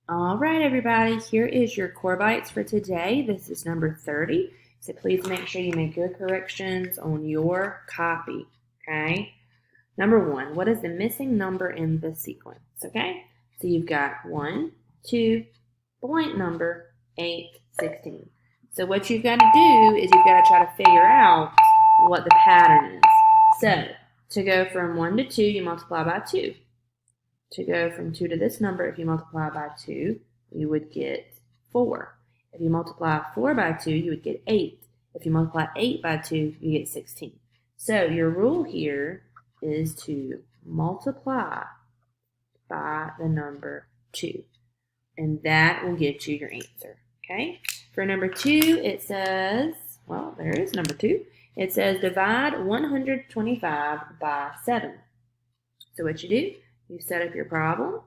All right, everybody, here is your core bites for today. This is number 30. So please make sure you make your corrections on your copy, okay? Number 1, what is the missing number in the sequence, okay? So you've got 1, 2, blank number, 8, 16. So what you've got to do is you've got to try to figure out what the pattern is. So to go from 1 to 2, you multiply by 2. To go from 2 to this number, if you multiply by 2, you would get 4. If you multiply 4 by 2, you would get 8. If you multiply 8 by 2, you get 16. So your rule here is to multiply by the number 2. And that will get you your answer. Okay? For number 2, it says, well, there is number 2. It says divide 125 by 7. So what you do, you set up your problem.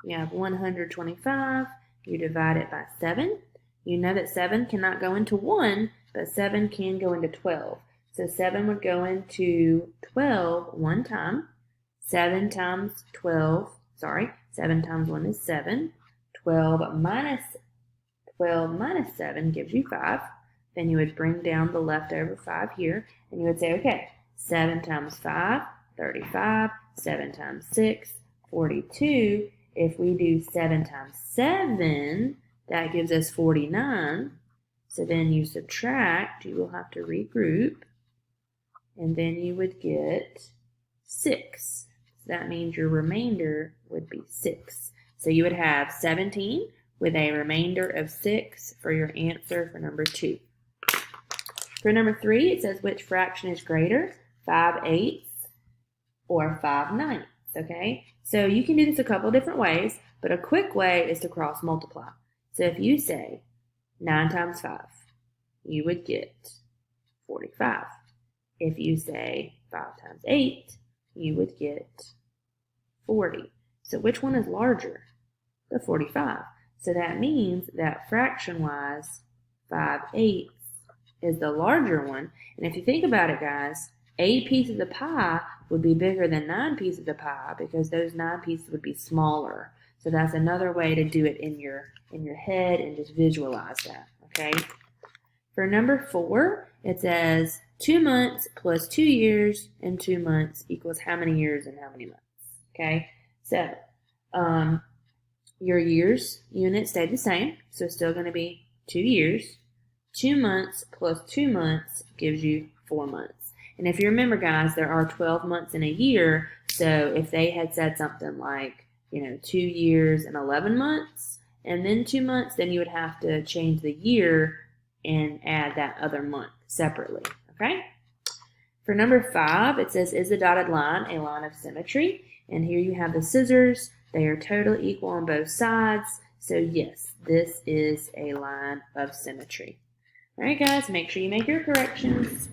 You have 125. You divide it by 7. You know that 7 cannot go into 1, but 7 can go into 12. So 7 would go into 12 one time. 7 times 1 is 7. 12 minus 7 gives you 5. Then you would bring down the leftover 5 here, and you would say, okay, 7 times 5, 35. 7 times 6, 42. If we do 7 times 7, that gives us 49. So then you subtract, you will have to regroup, and then you would get 6. So that means your remainder would be 6. So you would have 17 with a remainder of 6 for your answer for number 2. For number 3, it says which fraction is greater, 5/8 or 5/9, okay? So you can do this a couple different ways, but a quick way is to cross multiply. So if you say 9 times 5, you would get 45. If you say 5 times 8, you would get 40. So which one is larger? The 45. So that means that fraction-wise, 5/8 is the larger one. And if you think about it, guys, 8 pieces of pie would be bigger than 9 pieces of pie because those 9 pieces would be smaller. So that's another way to do it in your head and just visualize that, okay? For number 4, it says 2 months plus 2 years and 2 months equals how many years and how many months, okay? So your years unit stayed the same, so it's still going to be 2 years. 2 months plus 2 months gives you 4 months. And if you remember, guys, there are 12 months in a year, so if they had said something like, 2 years and 11 months, and then 2 months, then you would have to change the year and add that other month separately, okay? For number 5, it says, is the dotted line a line of symmetry? And here you have the scissors. They are totally equal on both sides, so yes, this is a line of symmetry. All right, guys, make sure you make your corrections.